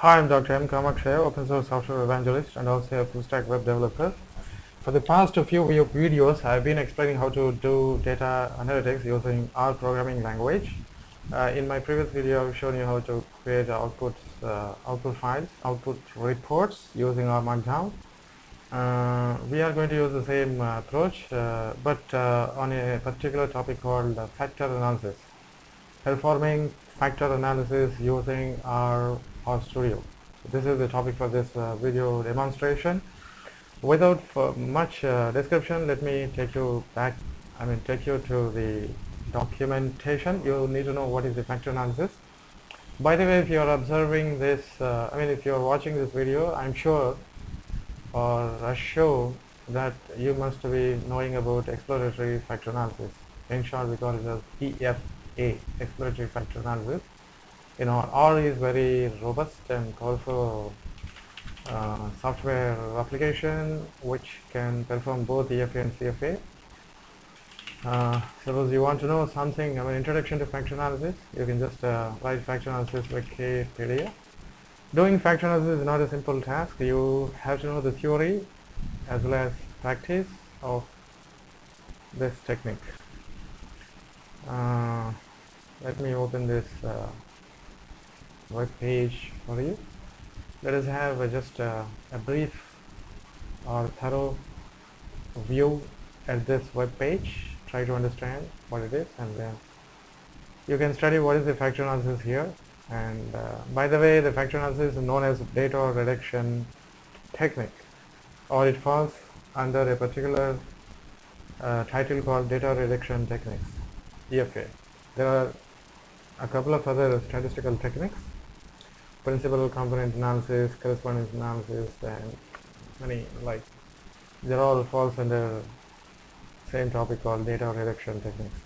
Hi, I'm Dr. M. Kamakshay, open source software evangelist and also a full stack web developer. For the past few videos, I've been explaining how to do data analytics using R programming language. In my previous video, I've shown you how to create output files, output reports using R Markdown. We are going to use the same approach, but on a particular topic called factor analysis. Performing factor analysis using R Studio. So this is the topic for this video demonstration. Without much description, let me take you to the documentation. You need to know what is the factor analysis. By the way, if you are observing this, if you are watching this video, I'm sure or assure that you must be knowing about exploratory factor analysis. In short, we call it as EFA, exploratory factor analysis. R is very robust and powerful software application which can perform both EFA and CFA. Suppose you want to know something, introduction to factor analysis, you can just write factor analysis Wikipedia. Doing factor analysis is not a simple task. You have to know the theory as well as practice of this technique. Let me open this web page for you. Let us have just a brief or thorough view at this web page. Try to understand what it is, and then you can study what is the factor analysis here. And by the way, the factor analysis is known as data reduction technique, or it falls under a particular title called data reduction techniques, EFA. There are a couple of other statistical techniques: principal component analysis, correspondence analysis, and many like. They all falls under same topic called data reduction techniques.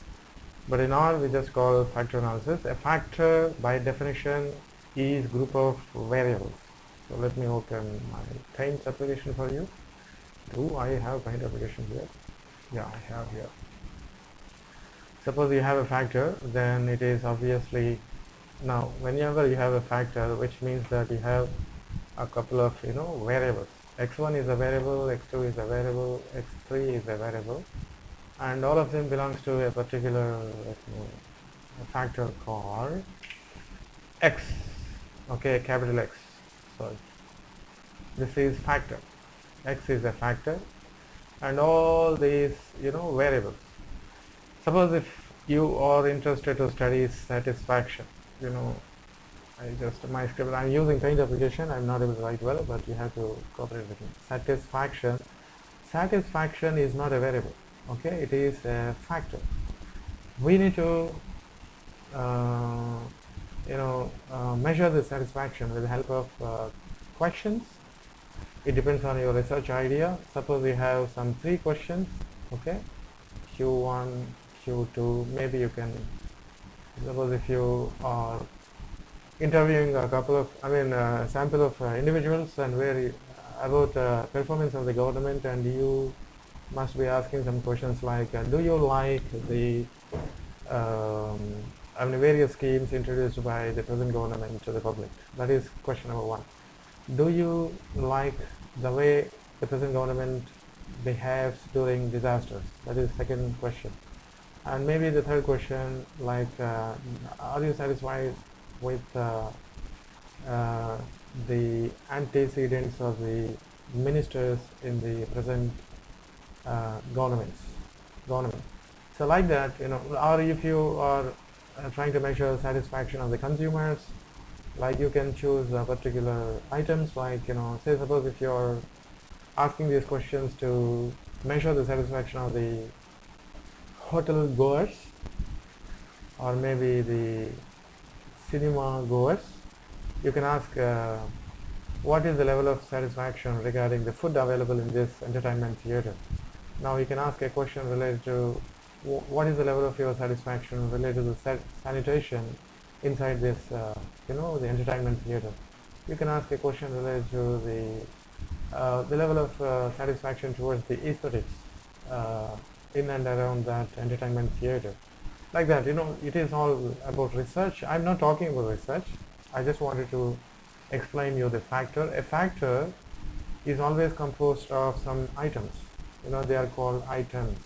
But in R, we just call factor analysis. A factor, by definition, is group of variables. So let me open my Paint application for you. Do I have Paint application here? Yeah, I have here. Suppose you have a factor, then it is obviously, now whenever you have a factor, which means that you have a couple of variables. X1 is a variable, X2 is a variable, X3 is a variable, and all of them belongs to a particular factor called X. Okay, capital X. Sorry. This is factor. X is a factor, and all these variables. Suppose if you are interested to study satisfaction, my script, I'm using Paint application, I'm not able to write well, but you have to cooperate with me. Satisfaction is not a variable. Okay, it is a factor. We need to measure the satisfaction with the help of questions. It depends on your research idea. Suppose you have some 3 questions, okay, Q1, Q2, maybe you can, suppose if you are interviewing a couple of, sample of individuals and about performance of the government, and you must be asking some questions like, do you like the various schemes introduced by the present government to the public? That is question number 1. Do you like the way the present government behaves during disasters? That is second question. And maybe the third question, like, are you satisfied with the antecedents of the ministers in the present government. So like that, or if you are trying to measure satisfaction of the consumers, like you can choose particular items, like say suppose if you are asking these questions to measure the satisfaction of the hotel goers, or maybe the cinema goers, you can ask what is the level of satisfaction regarding the food available in this entertainment theater. Now you can ask a question related to what is the level of your satisfaction related to the sanitation inside this, the entertainment theater. You can ask a question related to the level of satisfaction towards the aesthetics in and around that entertainment theater. Like that, it is all about research. I'm not talking about research. I just wanted to explain you the factor. A factor is always composed of some items. They are called items.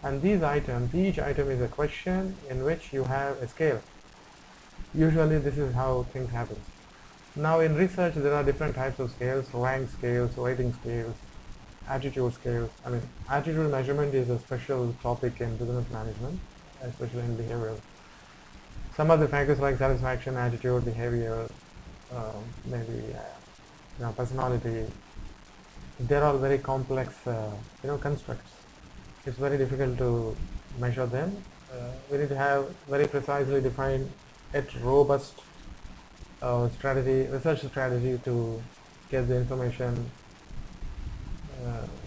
And these items, each item is a question in which you have a scale. Usually this is how things happen. Now in research there are different types of scales, rank scales, rating scales, attitude scales. Attitude measurement is a special topic in business management, especially in behavioral. Some of the factors like satisfaction, attitude, behavior, maybe personality, they're all very complex constructs. It's very difficult to measure them. We need to have very precisely defined yet robust research strategy to get the information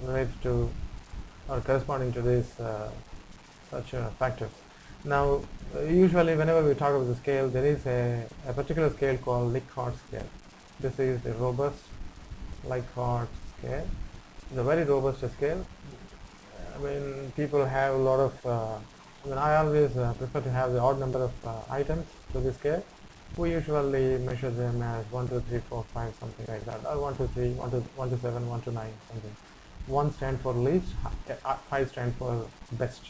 related to or corresponding to these such factors. Now, usually whenever we talk about the scale, there is a particular scale called Likert scale. This is the robust Likert scale. It's a very robust scale. People have a lot of, I always prefer to have the odd number of items to the scale. We usually measure them as 1, 2, 3, 4, 5, something like that, or 1, 2, 3, 1 to 7, 1 to 9, something. 1 stands for least, 5 stands for best.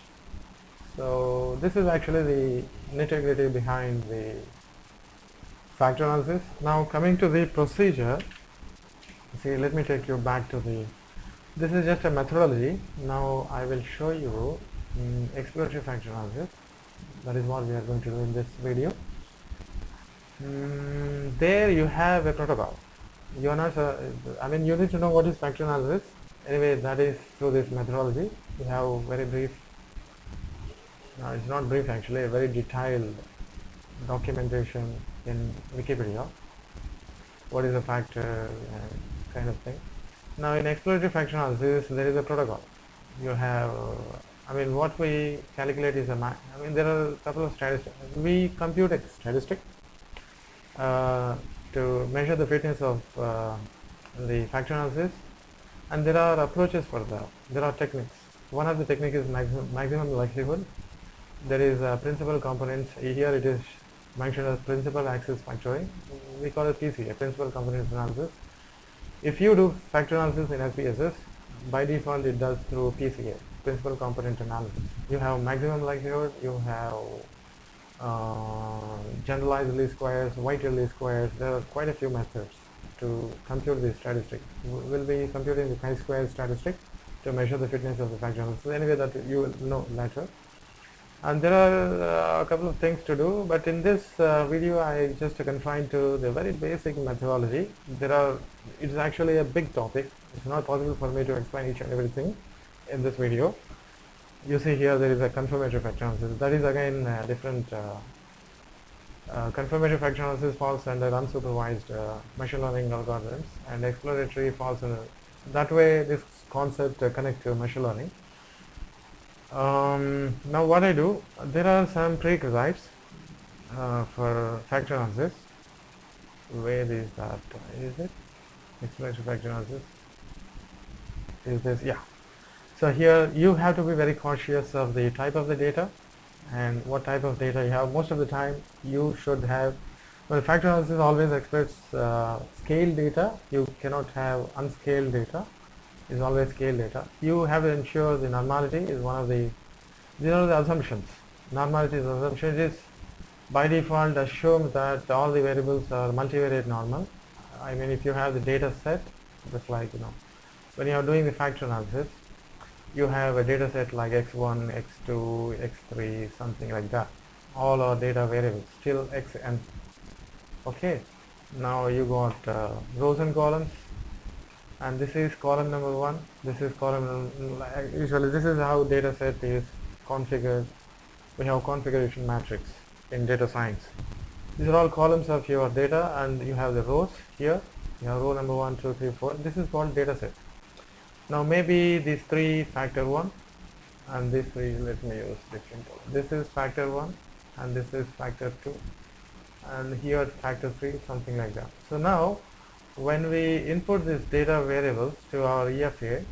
So this is actually the nitty-gritty behind the factor analysis. Now coming to the procedure, see, let me take you back to this is just a methodology. Now I will show you exploratory factor analysis. That is what we are going to do in this video. There you have a protocol. You need to know what is factor analysis. Anyway, that is through this methodology. We have very brief, it's not brief actually, a very detailed documentation in Wikipedia. What is a factor kind of thing. Now in exploratory factor analysis, there is a protocol. You have, what we calculate is there are a couple of statistics. We compute a statistic to measure the fitness of the factor analysis, and there are approaches for that. There are techniques. One of the techniques is maximum likelihood. There is principal components. Here it is mentioned as principal axis factoring. We call it PCA, principal components analysis. If you do factor analysis in SPSS, by default it does through PCA, principal component analysis. You have maximum likelihood, you have generalized least squares, weighted least squares. There are quite a few methods to compute the statistic. We'll be computing the chi-square statistic to measure the fitness of the factor analysis. Anyway, that you will know later. And there are a couple of things to do, but in this video I just confined to the very basic methodology. It's actually a big topic. It's not possible for me to explain each and everything in this video. You see here there is a confirmatory factor analysis. That is again different. Confirmatory factor analysis falls under unsupervised machine learning algorithms, and exploratory falls under. That way this concept connects to machine learning. Now what I do, there are some prerequisites for factor analysis. Where is that? Is it exploratory factor analysis? Is this? Yeah. So here you have to be very cautious of the type of the data and what type of data you have. Most of the time you should have, factor analysis always expects scale data. You cannot have unscaled data. Is always scale data. You have to ensure the normality is one of the, these are the assumptions. Normality is assumption. It is by default assumes that all the variables are multivariate normal. If you have the data set, just like when you are doing the factor analysis, you have a data set like x1, x2, x3, something like that. All are data variables, still xn. Okay. Now you got rows and columns. And this is column number 1, this is column, usually this is how data set is configured. We have configuration matrix in data science. These are all columns of your data, and you have the rows here. You have row number 1, 2, 3, 4. This is called data set. Now maybe these 3 factor 1, and these 3, let me use different color. This is factor 1, and this is factor 2, and here factor 3, something like that. So now, when we input these data variables to our EFA,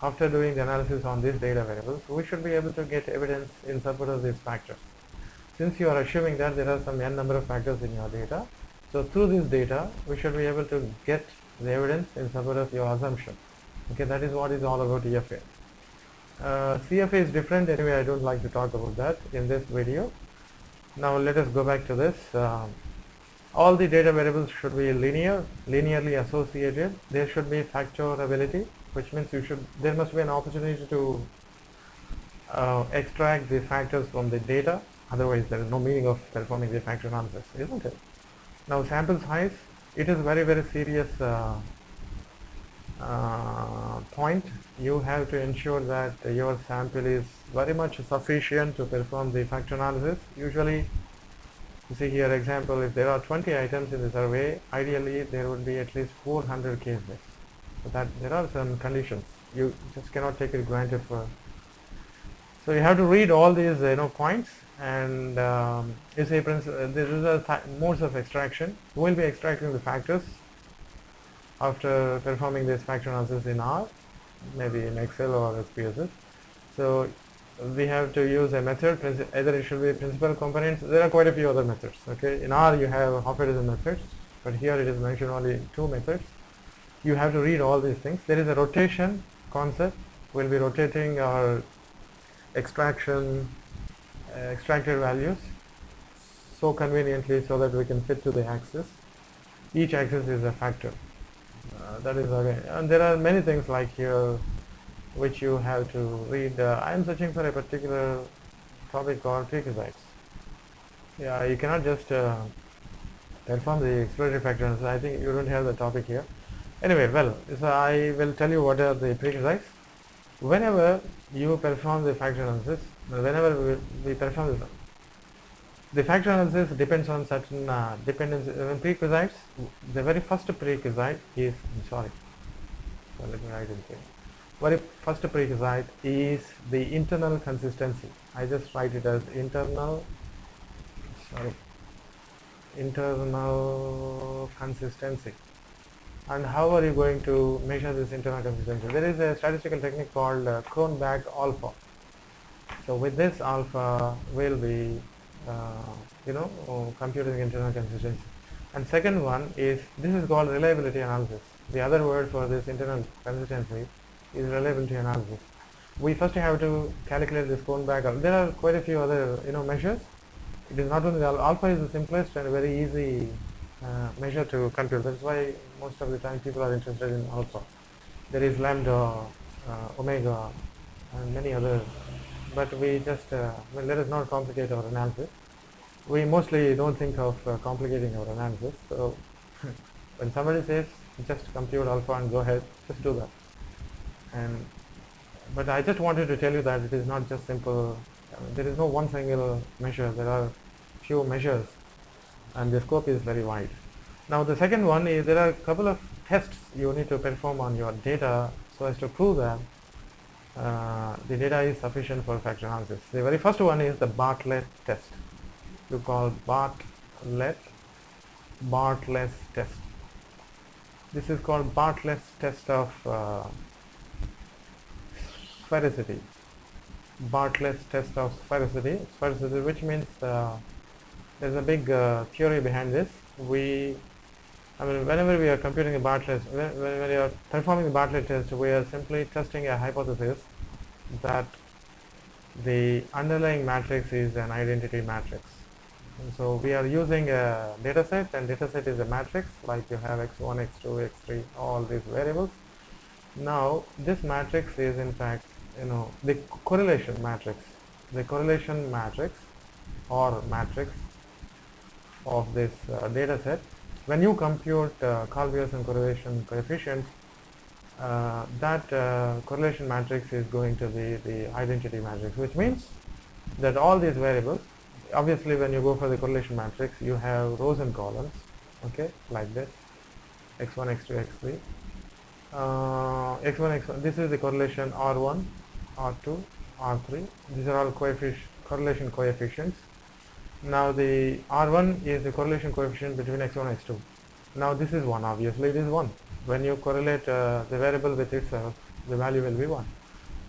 after doing the analysis on these data variables, we should be able to get evidence in support of these factors. Since you are assuming that there are some n number of factors in your data, So through this data, we should be able to get the evidence in support of your assumption. Okay, that is what is all about EFA. CFA is different anyway. I don't like to talk about that in this video. Now let us go back to this. All the data variables should be linearly associated. There should be factorability, which means there must be an opportunity to extract the factors from the data. Otherwise, there is no meaning of performing the factor analysis, isn't it? Now, sample size, it is very, very serious point. You have to ensure that your sample is very much sufficient to perform the factor analysis. Usually, you see here example, if there are 20 items in the survey, ideally there would be at least 400 cases. So that there are some conditions. You just cannot take it granted for. So you have to read all these points, and you see this is a modes of extraction. We will be extracting the factors after performing this factor analysis in R, maybe in Excel or SPSS. So we have to use a method, either it should be principal components. There are quite a few other methods. Okay, in R you have half a dozen methods, but here it is mentioned only 2 methods. You have to read all these things. There is a rotation concept. We'll be rotating our extracted values so conveniently so that we can fit to the axis. Each axis is a factor. That is okay. And there are many things like here which you have to read. I am searching for a particular topic called prerequisites. Yeah, you cannot just perform the exploratory factor analysis. I think you don't have the topic here. Anyway, well, so I will tell you what are the prerequisites. Whenever you perform the factor analysis, whenever we perform the factor analysis depends on certain prerequisites. The very first prerequisite is, so let me write it here. Very first prerequisite is the internal consistency. I just write it as internal consistency. And how are you going to measure this internal consistency? There is a statistical technique called cronbach alpha. So with this alpha, we'll be computing internal consistency. And second one is, this is called reliability analysis. The other word for this internal consistency is reliability analysis. We first have to calculate this cronbach alpha. There are quite a few other measures. It is not only the alpha is the simplest and very easy measure to compute. That's why most of the time people are interested in alpha. There is lambda, omega, and many others. But we just let us not complicate our analysis. We mostly don't think of complicating our analysis. So when somebody says just compute alpha and go ahead, just do that. But I just wanted to tell you that it is not just simple. There is no one single measure. There are few measures, and the scope is very wide. Now the second one is, there are a couple of tests you need to perform on your data so as to prove that the data is sufficient for factor analysis. The very first one is the Bartlett test. You call Bartlett test. This is called Bartlett test of spherecity. Bartlett's test of spherecity, which means there's a big theory behind this. Whenever we are computing a Bartlett, when we are performing the Bartlett test, we are simply testing a hypothesis that the underlying matrix is an identity matrix. And so we are using a data set, and data set is a matrix, like you have x1, x2, x3, all these variables. Now this matrix is in fact the correlation matrix. The correlation matrix or matrix of this data set. When you compute Carl-Pearson correlation coefficients, that correlation matrix is going to be the identity matrix, which means that all these variables, obviously when you go for the correlation matrix, you have rows and columns, okay, like this, x1, x2, x3. x1, x1, this is the correlation R1, R2, R3. These are all correlation coefficients. Now the R1 is the correlation coefficient between x1 and x2. Now this is 1, obviously it is 1. When you correlate the variable with itself, the value will be 1.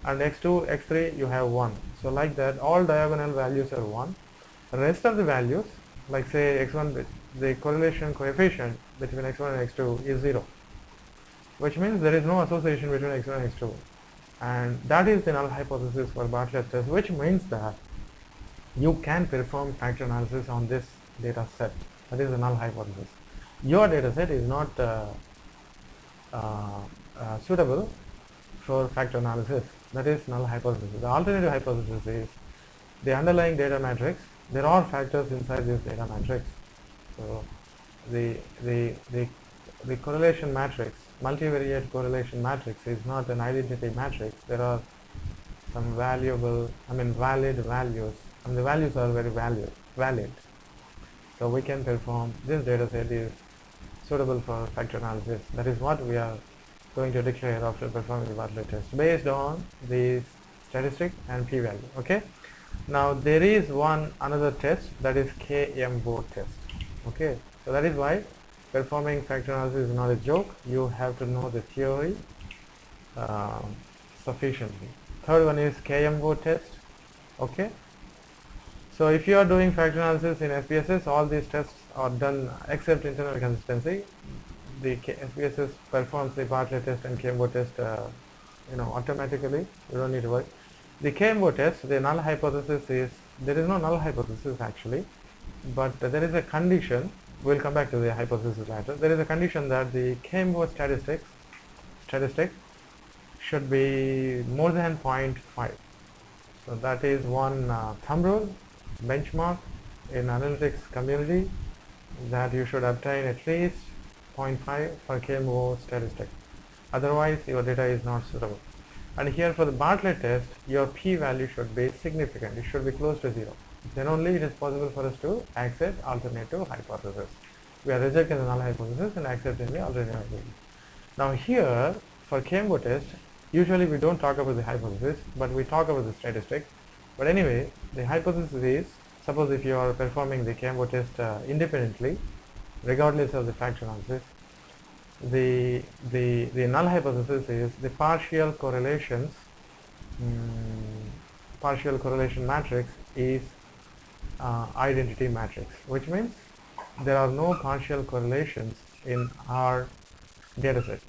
And x2, x3, you have 1. So like that, all diagonal values are 1. The rest of the values, like say x1, the correlation coefficient between x1 and x2 is 0, which means there is no association between x1 and x2, and that is the null hypothesis for Bartlett test, which means that you can perform factor analysis on this data set. That is the null hypothesis. Your data set is not suitable for factor analysis. That is null hypothesis. The alternative hypothesis is the underlying data matrix. There are factors inside this data matrix. So the correlation matrix, multivariate correlation matrix, is not an identity matrix. There are some valid values, and the values are very valid. So we can perform, this data set is suitable for factor analysis. That is what we are going to declare after performing the Bartlett test based on the statistic and p-value. Okay. Now there is another test, that is KMO test. Okay. So that is why performing factor analysis is not a joke. You have to know the theory sufficiently. Third one is KMO test. Okay. So if you are doing factor analysis in SPSS, all these tests are done except internal consistency. The SPSS performs the Bartlett test and KMO test automatically. You don't need to worry. The KMO test, the null hypothesis is, there is no null hypothesis actually, but there is a condition. We'll come back to the hypothesis later. There is a condition that the KMO statistic should be more than 0.5. So that is one thumb rule, benchmark in analytics community, that you should obtain at least 0.5 for KMO statistic. Otherwise your data is not suitable. And here for the Bartlett test, your p-value should be significant. It should be close to 0. Then only it is possible for us to accept alternative hypothesis. We are rejecting the null hypothesis and accepting the alternative hypothesis. Now here for KMO test, usually we don't talk about the hypothesis, but we talk about the statistic. But anyway, the hypothesis is, suppose if you are performing the KMO test independently, regardless of the factor analysis, the null hypothesis is the partial correlation matrix is identity matrix, which means there are no partial correlations in our dataset.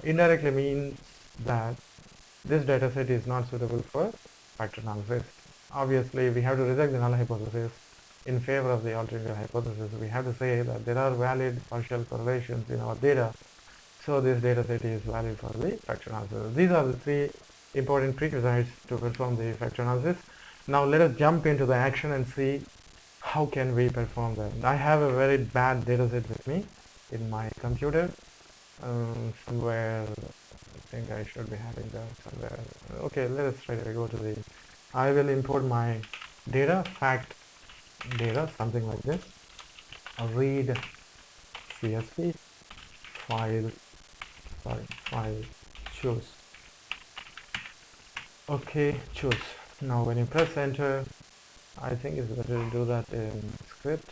Indirectly means that this dataset is not suitable for factor analysis. Obviously, we have to reject the null hypothesis in favor of the alternative hypothesis. We have to say that there are valid partial correlations in our data, so this dataset is valid for the factor analysis. These are the three important prerequisites to perform the factor analysis. Now let us jump into the action and see how can we perform that. I have a very bad dataset with me in my computer. Somewhere, I think I should be having that somewhere. Okay, let us try to go to the, I will import my data, fact data, something like this. Read CSV, file, choose. Okay, choose. Now when you press enter, I think it's better to do that in script.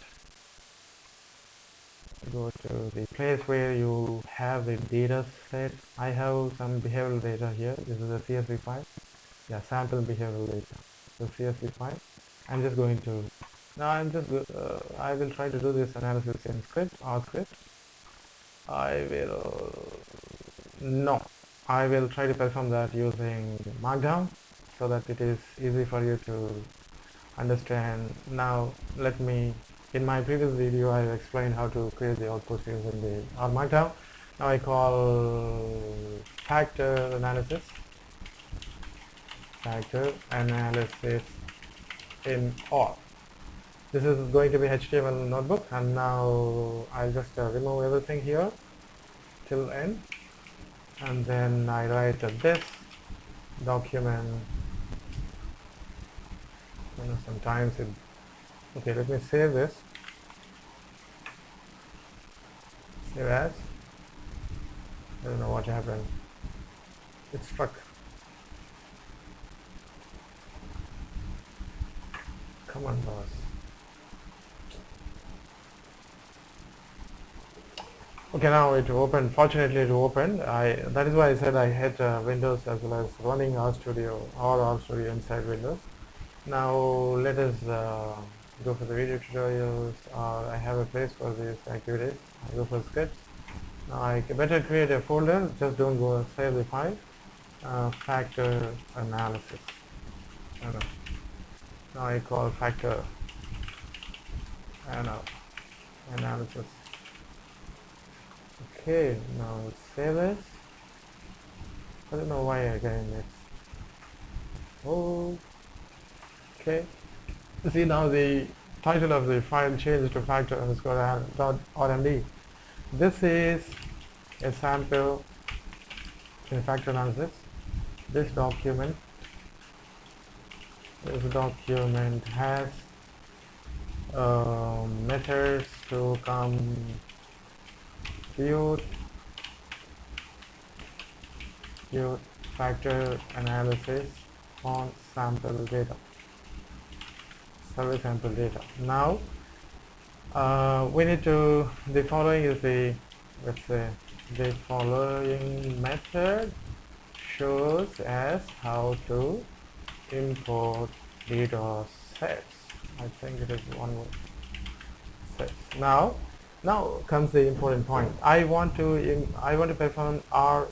Go to the place where you have the data set. I have some behavioral data here. This is a CSV file. Yeah, sample behavioral data. So CSV file. I'm just going to, now I will try to do this analysis in script, R script. I will try to perform that using Markdown so that it is easy for you to understand. Now let me, in my previous video I explained how to create the outputs using the R Markdown. Now I call factor analysis in R. This is going to be HTML notebook, and now I'll just remove everything here till end, and then I write this document. Sometimes it, okay, let me save this, save as, I don't know what happened, it struck. Come on, boss. Okay, now it opened. Fortunately it opened. That is why I said I hit Windows as well as running RStudio or RStudio inside Windows. Now let us go for the video tutorials, or I have a place for these activities. I go for scripts. Now I better create a folder, just don't go save the file. Factor analysis. No, no. Now I call factor analysis. Okay, now save this. I don't know why again it's okay. See, now the title of the file changed to factor_rmd. This is a sample in factor analysis. This document has methods to compute factor analysis on sample data, survey sample data. Now we need to, the following is the, let's say, the following method shows us how to import data sets. I think it is one word, sets. Now comes the important point. I want to perform our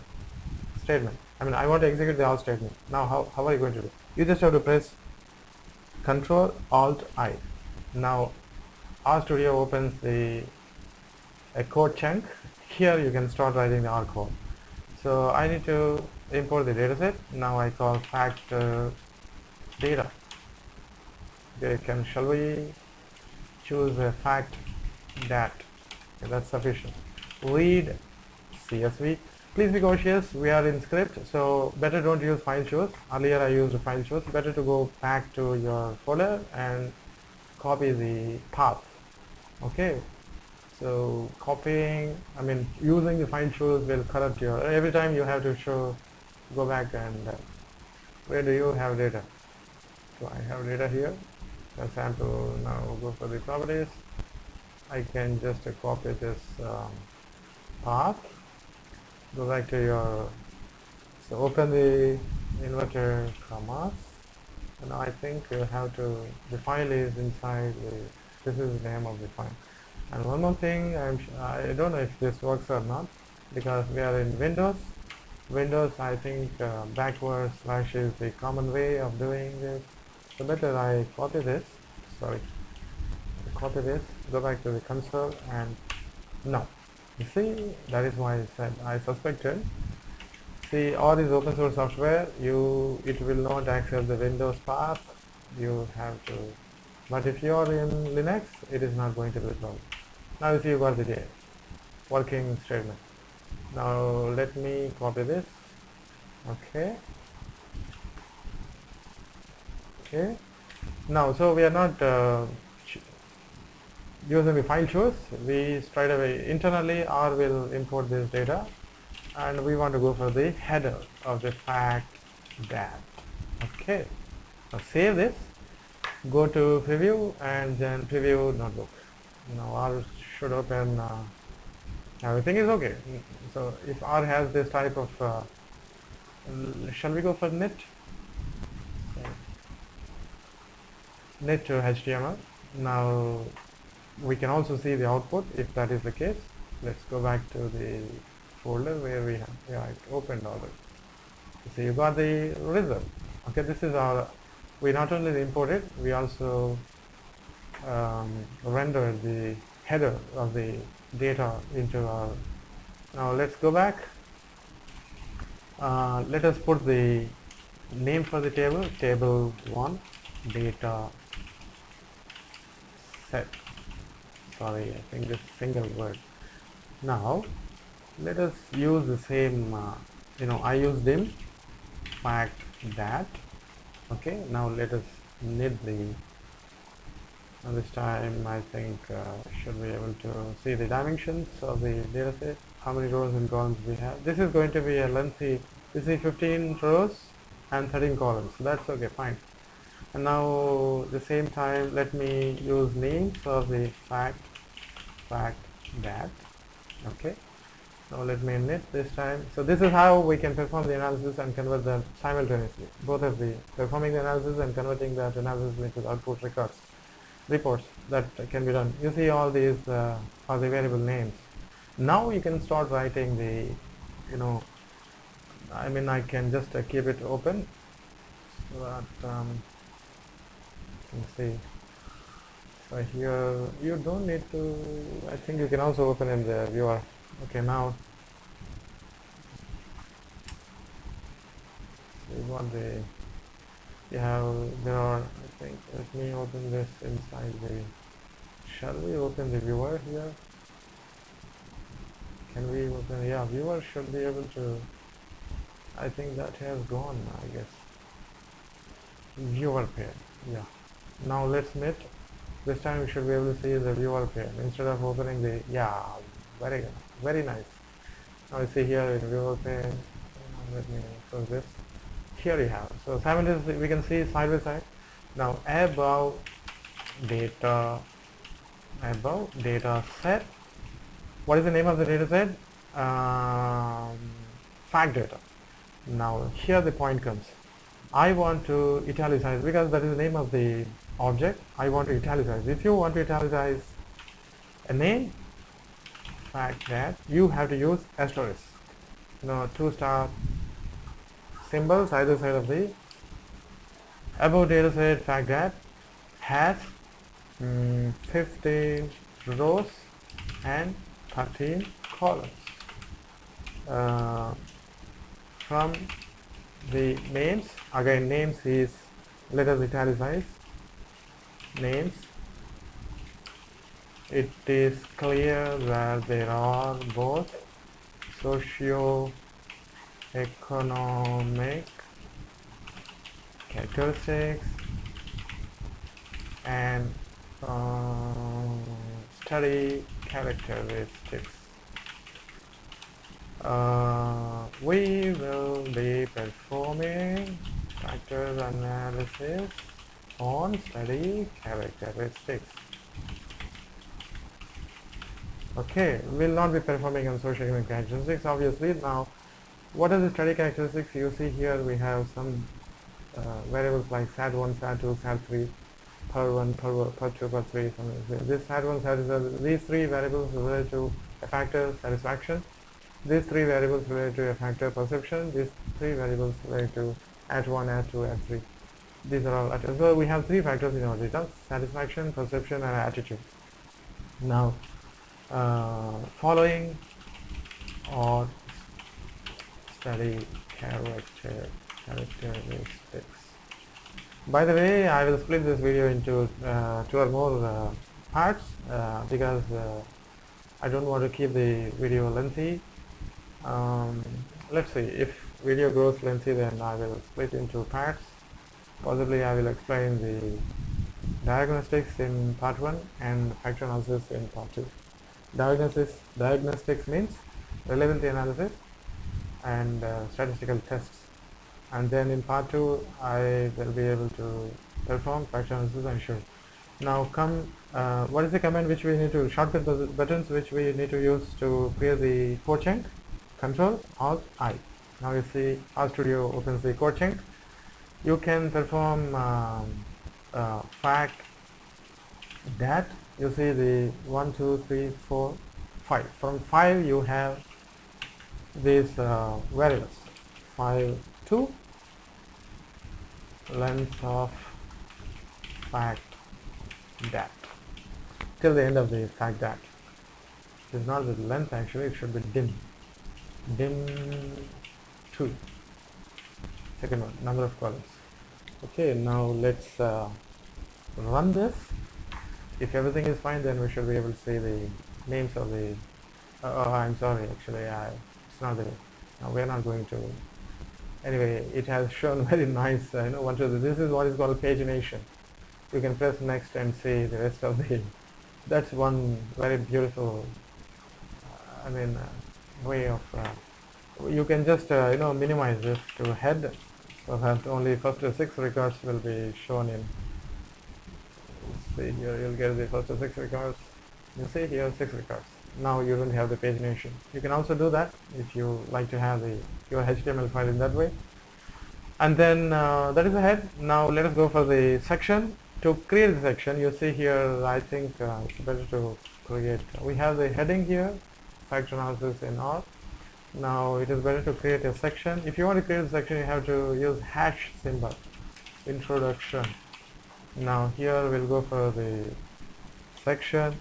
statement. I mean, I want to execute the R statement. Now how are you going to do? You just have to press Control Alt I. Now RStudio opens a code chunk. Here you can start writing the R code. So I need to import the dataset. Now I call factor data. Okay, shall we choose a fact dat? Okay, that's sufficient. Read CSV. Please be cautious, we are in script, so better don't use file choose. Earlier I used file choose. Better to go back to your folder and copy the path. Okay, so copying, I mean using the file choose will corrupt your, every time you have to go back and where do you have data? So I have data here. For example, now go for the properties. I can just copy this path. Go back to your, so open the inverted commas, and now I think you have to, the file is inside this is the name of the file. And one more thing, I don't know if this works or not, because we are in Windows, I think backward slash is the common way of doing this. So better I copy this, go back to the console, and no. You see, that is why I said I suspected. See, all is open source software, it will not accept the Windows path. You have to, but if you are in Linux, it is not going to be a problem. Now you see you got the working statement. Now let me copy this. Okay. Now, so we are not using the file choose. We straight away internally R will import this data, and we want to go for the header of the fact dat. Okay, now save this, go to preview, and then preview notebook. Now R should open, everything is okay. So if R has this type of shall we go for net to HTML. Now we can also see the output if that is the case. Let's go back to the folder where we have, it opened already. So you got the result. Okay, this is our, we not only imported, we also rendered the header of the data into our, now let's go back. Let us put the name for the table, table 1 data set. Sorry, I think this single word. Now let us use the same, I use dim fact dat. Okay, now let us knit the, this time I think should be able to see the dimensions of the data set, how many rows and columns we have. This is going to be a lengthy, this is 15 rows and 13 columns, so that's okay, fine. And now the same time let me use names of the fact dat. Okay, now let me knit this time. So this is how we can perform the analysis and convert them simultaneously, both of the performing the analysis and converting that analysis into the output records. reports that can be done. You see all these are the variable names. Now you can start writing the, I mean, I can just keep it open so that you can see. So here you don't need to, I think you can also open in the viewer. Okay, now see what there are, I think, let me open this inside the, shall we open the viewer here? Can we open, yeah, viewer should be able to, I think that has gone, I guess. Viewer pair, yeah. Now let's meet. This time we should be able to see the viewer pair instead of opening the, yeah, very good, very nice. Now you see here in viewer pair, let me close this. Here you have, so simultaneously we can see side by side. Now above data set, what is the name of the data set? Fact data. Now here the point comes. I want to italicize because that is the name of the object. I want to italicize. If you want to italicize a name, fact that, you have to use asterisk. Two star symbols either side of the above data set. Fact that has 15 rows and 13 columns. From the names, again names is, let us italicize names. It is clear that there are both socio-economic characteristics and study characteristics. We will be performing factor analysis on study characteristics. Okay, we will not be performing on social characteristics, obviously. Now, what are the study characteristics? You see here we have some variables like SAT1, SAT2, SAT3, PER1, PER2, PER3. This SAT1, SAT2, these three variables related to a factor satisfaction. These three variables related to a factor perception. These three variables related to AT1, AT2, AT3. These are all attitudes. So we have three factors in our data: satisfaction, perception, and attitude. Now, following are study characteristics. By the way, I will split this video into two or more parts because I don't want to keep the video lengthy. Let's see, if video goes lengthy, then I will split into parts. Possibly I will explain the diagnostics in part 1 and factor analysis in part 2. Diagnostics means relevancy analysis and statistical tests, and then in part 2 I will be able to perform factor analysis and show. Now what is the command which we need to, shortcut buttons which we need to use to create the quotient? Control Alt I. Now you see RStudio opens the quotient. You can perform fact that, you see the 1, 2, 3, 4, 5. From 5 you have these variables. 5 to length of fact that till the end of the fact that. It is not the length, actually it should be dim 2. Second one, number of columns. Okay, now let's run this. If everything is fine, then we should be able to see the names of the I'm sorry, actually it's not the, no, we are not going to. Anyway, it has shown very nice, this is what is called pagination. You can press next and see the rest of the, that's one very beautiful way of, you can just minimize this to head so that only first 6 records will be shown in. See here, you'll get the first 6 records. You see here 6 records. Now you don't have the pagination. You can also do that if you like to have your HTML file in that way. And then that is the head. Now let us go for the section. to create the section, you see here, I think it's better to create. We have the heading here, factor analysis in R. Now it is better to create a section. If you want to create a section, you have to use hash symbol, introduction. Now here we'll go for the section,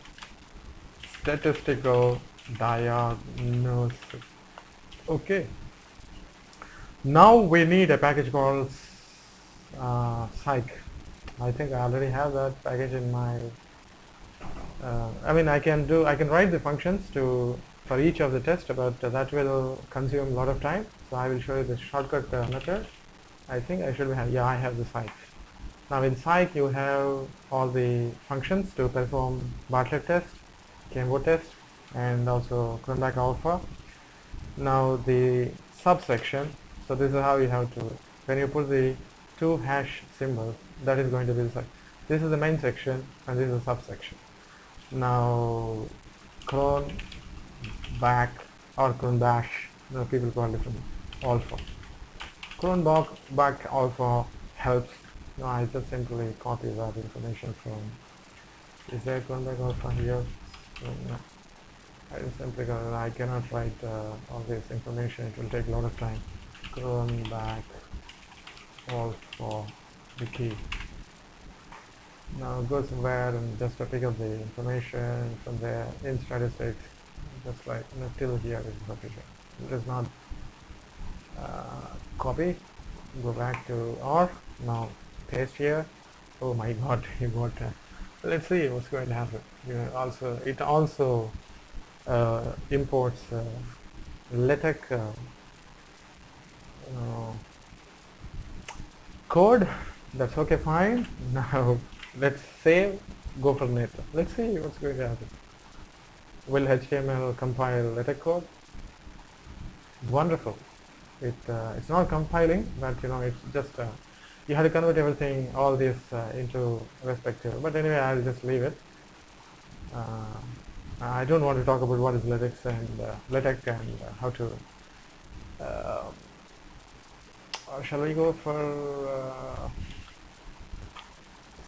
statistical diagnosis. Okay. Now we need a package called psych. I think I already have that package in my I mean I can write the functions for each of the tests, but that will consume a lot of time, so I will show you the shortcut method. I think I should have, yeah, I have the psych. Now in psych you have all the functions to perform Bartlett test, KMO test, and also cronbach alpha. Now the subsection, so this is how you have to, when you put the two hash symbols, that is going to be the psych. This is the main section and this is the subsection. Now cronbach or cronbach, people call it alpha. Cronbach alpha helps. No, I just simply copy that information from, is there cronbach alpha here? No. I just simply go, I cannot write all this information, it will take a lot of time. Cronbach alpha, the key. Now go somewhere and just pick up the information from there in statistics, just like till here is sufficient. It is not copy, go back to R, now paste here. Oh my god, you got let's see what's going to happen. It also imports LaTeX code. That's okay, fine. Now let's save, go for net. Let's see what's going to happen. Will HTML compile LaTeX code? Wonderful. It's not compiling, but it's just you have to convert everything, all this into respective. But anyway, I'll just leave it. I don't want to talk about what is LaTeX and how to. Shall we go for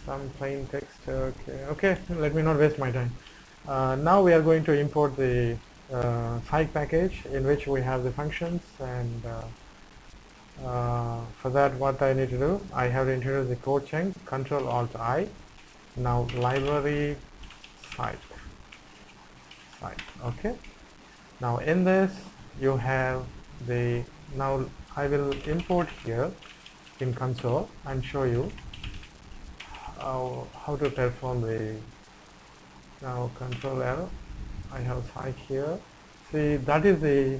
some plain text? Okay. Let me not waste my time. Now we are going to import the psych package in which we have the functions, and for that what I need to do, I have to introduce the code chunk, Control Alt I. Now library psych. Okay. Now in this you have the, now I will import here in console and show you how to perform the, now Control L, I have psych here. See, that is the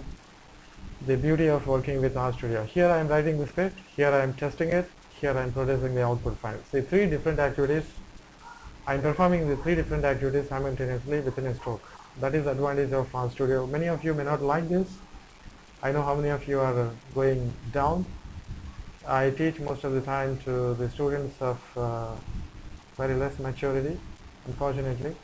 beauty of working with RStudio. Here I am writing the script, here I am testing it, here I am producing the output file. See, three different activities. I am performing the three different activities simultaneously within a stroke. That is the advantage of RStudio. Many of you may not like this. I know how many of you are going down. I teach most of the time to the students of very less maturity, unfortunately.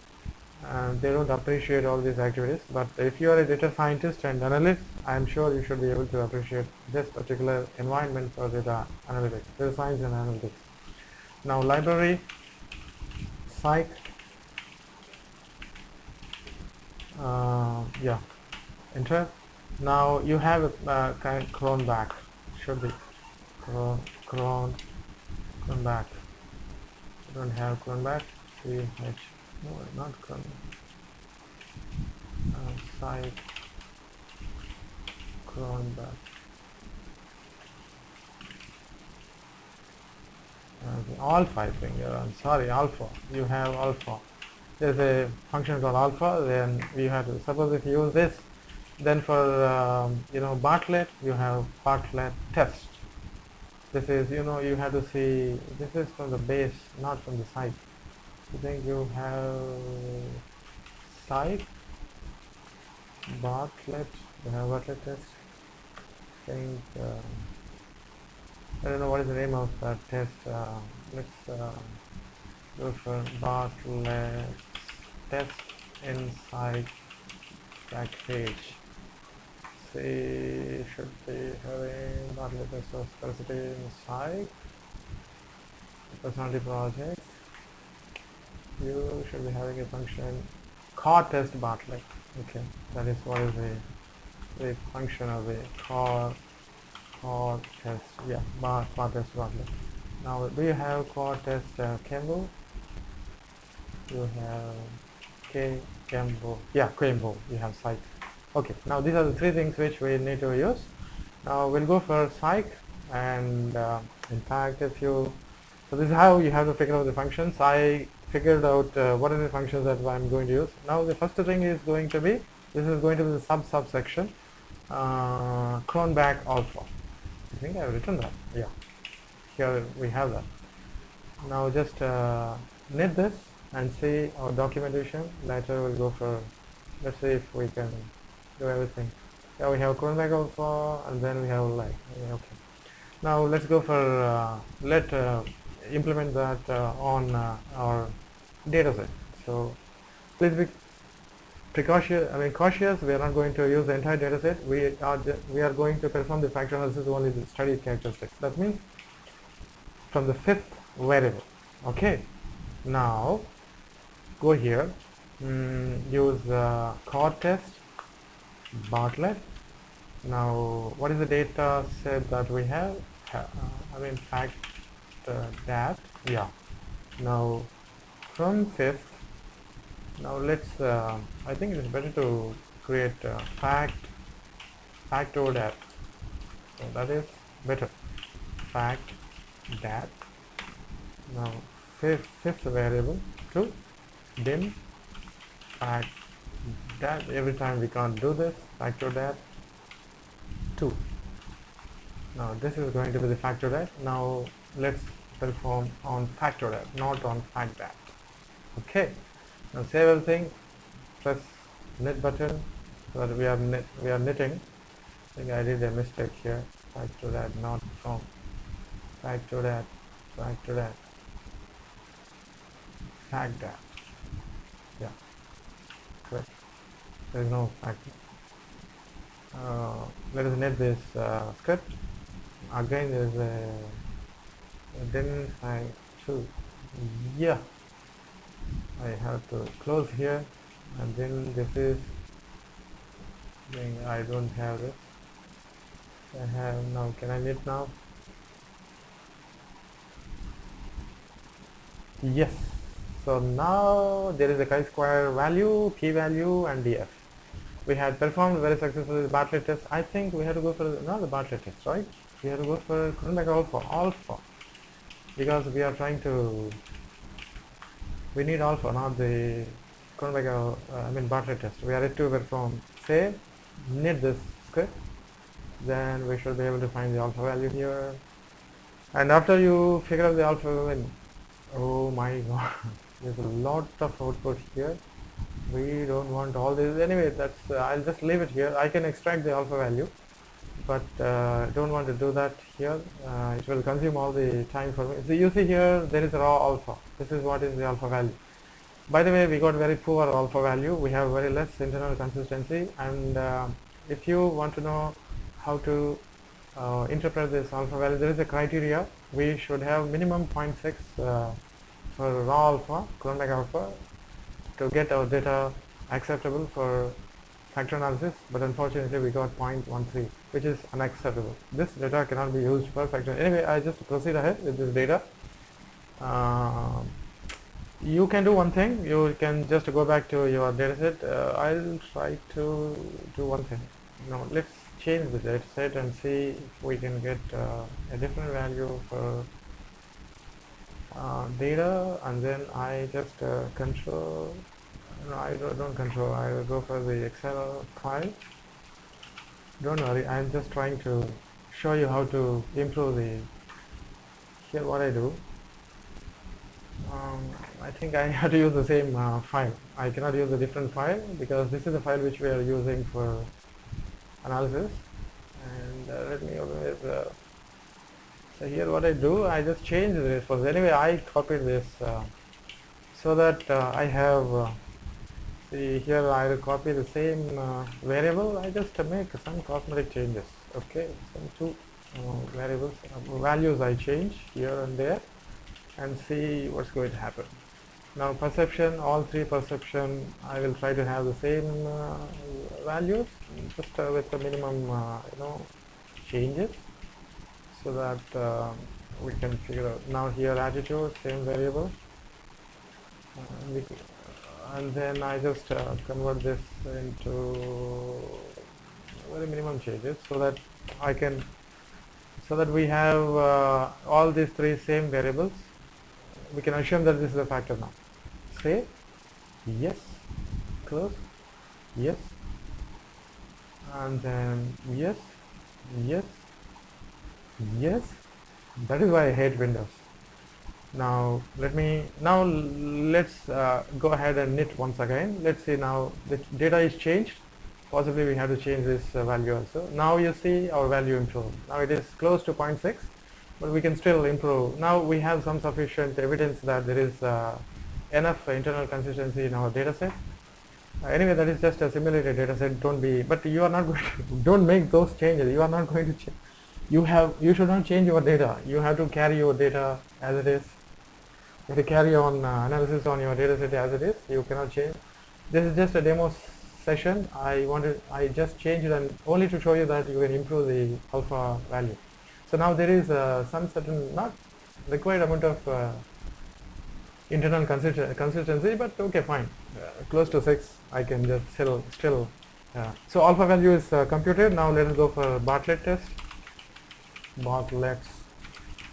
They don't appreciate all these activities, but if you are a data scientist and analyst, I am sure you should be able to appreciate this particular environment for data analytics, data science and analytics. Now library, psych, yeah, enter. Now you have a kind of cronbach, should be cronbach. You don't have cronbach, no, not cronbach, psych, cronbach. Alpha, I think. I'm sorry, alpha. You have alpha. There's a function called alpha. Then you have to, suppose if you use this, then for Bartlett, you have Bartlett Test. This is, you have to see, this is from the base, not from the site. I think you have site, Bartlett, you have Bartlett Test. I think, I don't know what is the name of that test. Let's go for Bartlett Test inside package. See, should be having Bartlett Test of spherecity inside personality project. you should be having a function core test Bartlett. Okay, that is what is the function of the core test. Yeah, core test Bartlett. Now, do you have core test KMO? You have KMO. Yeah, KMO. You have psych. Okay. Now these are the three things which we need to use. Now we'll go for psych, and in fact, if you so this is how you have to figure out the functions. I figured out what are the functions that I'm going to use. Now the first thing is going to be this is going to be the subsection cronbach alpha. I think I've written that. Yeah, here we have that. Now just knit this and see our documentation. Later we'll go for, let's see if we can do everything. Yeah, we have cronbach alpha, and then we have like, okay. Now let's go for implement that on our data set. So please be cautious. We are not going to use the entire data set. We are going to perform the factor analysis only the studied characteristics. That means from the fifth variable. Okay. Now go here. Use core test Bartlett. Now what is the data set that we have? Fact that. Yeah. Now from fifth. Now let's. I think it is better to create factor dat. So that is better. Fact dat. Now fifth variable to dim fact dat. Every time we can't do this. Factor dat 2. Now this is going to be the factor dat. Now let's perform on factor dat, not on fact dat. Okay. Now save everything. Press knit button so that we are knitting. I think I did a mistake here. Factor dat, not from factor dat. Fact dat. Yeah. Correct. There is no factor. Let us knit this script. Again, there is a then I choose. Yeah, I have to close here, and then this is. I don't have this. I have now. Can I knit now? Yes. So now there is a chi-square value, p-value, and df. We had performed very successfully the Bartlett test. I think we had to go for not the Bartlett test, right? We have to go for cronbach alpha, because we are trying to. We need alpha, not the cronbach. Bartlett test. We are ready to perform. Save, knit this script. Then we should be able to find the alpha value here. And after you figure out the alpha, oh my God, there's a lot of output here. We don't want all this. Anyway, that's I'll just leave it here. I can extract the alpha value, but don't want to do that here. It will consume all the time for me. So you see here there is raw alpha. This is what is the alpha value. By the way, we got very poor alpha value. We have very less internal consistency, and if you want to know how to interpret this alpha value, there is a criteria. We should have minimum 0.6 for raw alpha, cronbach alpha, to get our data acceptable for factor analysis, but unfortunately we got 0.13, which is unacceptable. This data cannot be used for factor. Anyway, I just proceed ahead with this data. You can do one thing. You can just go back to your dataset. I'll try to do one thing. No, let's change the dataset and see if we can get a different value for data, and then I just control. No, I don't control. I will go for the Excel file. Don't worry. I'm just trying to show you how to improve the. Here, what I do. I think I have to use the same file. I cannot use a different file because this is the file which we are using for analysis. And let me open it. So here what I do, I just change the response. Anyway, I copied this so that I have, see here I will copy the same variable. I just make some cosmetic changes. Okay, some two values I change here and there, and see what's going to happen. Now perception, all three perception, I will try to have the same values, just with the minimum, changes, so that we can figure out. Now here attitude, same variable, we, and then I just convert this into very minimum changes, so that I can, so that we have all these three same variables. We can assume that this is a factor now. Say yes, close, yes, and then yes, yes, yes. That is why I hate Windows. Now let's go ahead and knit once again. Let's see, now the data is changed. Possibly we have to change this value also. Now you see our value improved. Now it is close to 0.6, but we can still improve. Now we have some sufficient evidence that there is enough internal consistency in our data set. Anyway, that is just a simulated data set. Don't be, but you are not going to, don't make those changes. You are not going to change. You should not change your data. You have to carry your data as it is. You have to carry on analysis on your data set as it is. You cannot change. This is just a demo session. I just changed it only to show you that you can improve the alpha value. So now there is some certain, not required amount of internal consistency, but okay, fine. Close to 6, I can just still. So alpha value is computed. Now let us go for Bartlett test. Bartlett's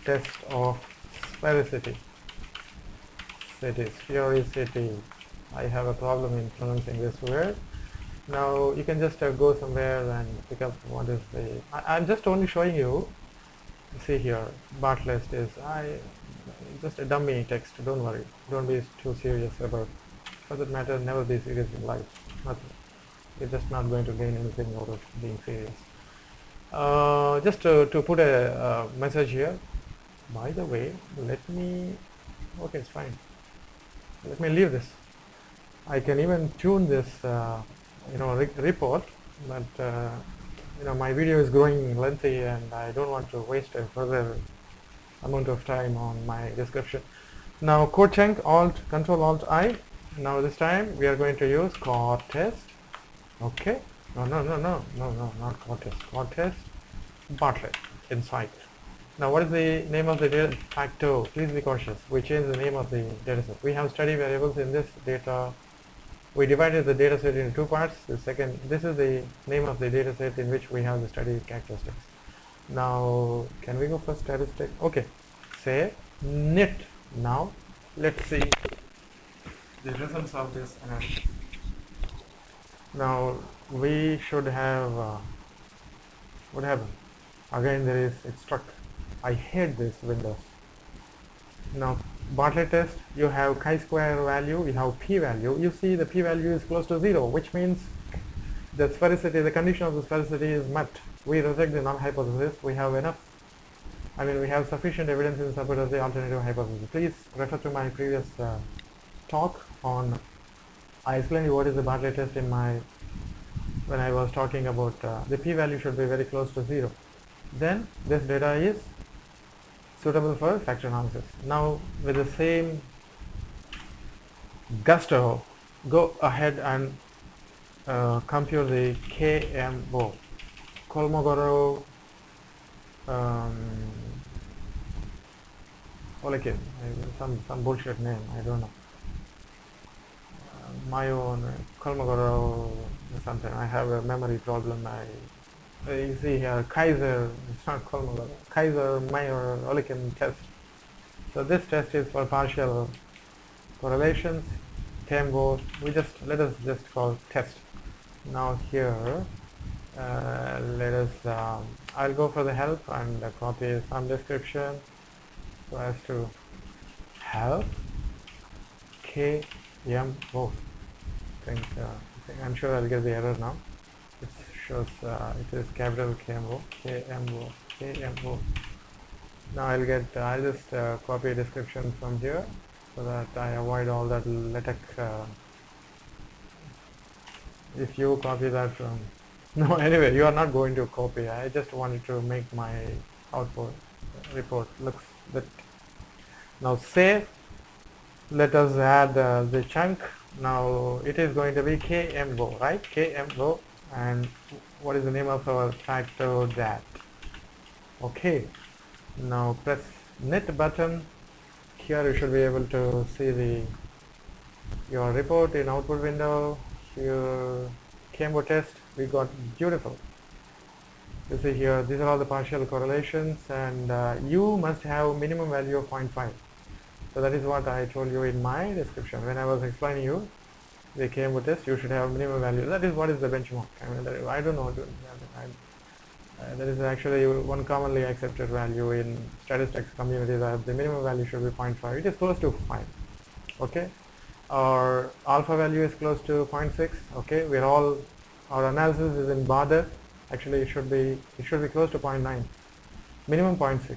test of spherecity. Spherecity. I have a problem in pronouncing this word. Now you can just go somewhere and pick up what is the. I'm just only showing you. See here, Bartlett is just a dummy text. Don't worry. Don't be too serious about. For that matter, never be serious in life. Nothing. You're just not going to gain anything out of being serious. Just to put a message here. By the way, let me. Okay, it's fine. Let me leave this. I can even tune this, report, but my video is growing lengthy, and I don't want to waste a further amount of time on my description. Now, code chunk, Control Alt I. Now this time we are going to use code test. Okay. No, not code test. Code test. Bartlett inside. Now, what is the name of the data? Factor. Please be cautious. We changed the name of the dataset. We have study variables in this data. We divided the dataset into two parts. This is the name of the dataset in which we have the study characteristics. Now, can we go for statistic? Okay. Say knit. Now, let's see the results of this analysis. Now, we should have what happened? Again, it's struck. I hate this Windows. Now, Bartlett test, you have chi-square value, you have p-value. You see the p-value is close to 0, which means the sphericity, the condition of the sphericity is met. We reject the null hypothesis. We have enough. We have sufficient evidence in support of the alternative hypothesis. Please refer to my previous talk on. I explained you what is the Bartlett test when I was talking about the p-value should be very close to 0. Then this data is suitable for factor analysis. Now, with the same gusto, go ahead and compute the KMO, Kolmogorov, some bullshit name, I don't know. My own Kolmogorov something. I have a memory problem. You see here, Kaiser, it's not Kolmogorov, Kaiser, Meyer, Olikin test. So this test is for partial correlations. KMO, let us just call test. Now here, I'll go for the help and copy some description so as to help KMO. I'm sure I'll get the error now. It shows it is capital KMO. Now I'll just copy a description from here so that I avoid all that LaTeX. If you copy that from no, anyway, you are not going to copy. I just wanted to make my output report looks bit. Now save. let us add the chunk. Now it is going to be KMO, right? KMO. And what is the name of our factor? That. Okay. Now press knit button. Here you should be able to see your report in output window. Here KMO test we got. Beautiful. You see here, these are all the partial correlations, and you must have minimum value of 0.5. So that is what I told you in my description when I was explaining you the KMO test. You should have minimum value. That is what is the benchmark. I mean, I don't know. That is actually one commonly accepted value in statistics community, that the minimum value should be 0.5. It is close to 5. Okay, our alpha value is close to 0.6. Okay, we are all, our analysis is in border. Actually, it should be close to 0.9, minimum 0.6.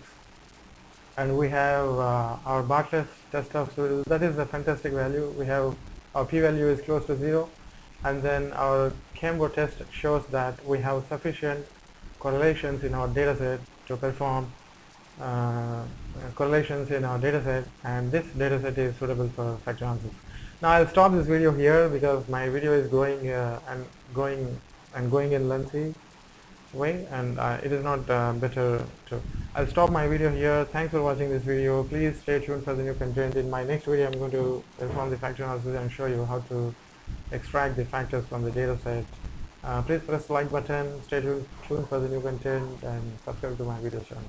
And we have our Bartlett test of, so that is a fantastic value. We have our p-value is close to 0, and then our KMO test shows that we have sufficient correlations in our data set to perform correlations in our data set, and this data set is suitable for factor analysis. Now I'll stop this video here because my video is going in lengthy way, and it is not better to. I'll stop my video here. Thanks for watching this video. Please stay tuned for the new content. In my next video, I'm going to perform the factor analysis and show you how to extract the factors from the data set. Please press the like button, stay tuned for the new content, and subscribe to my video channel.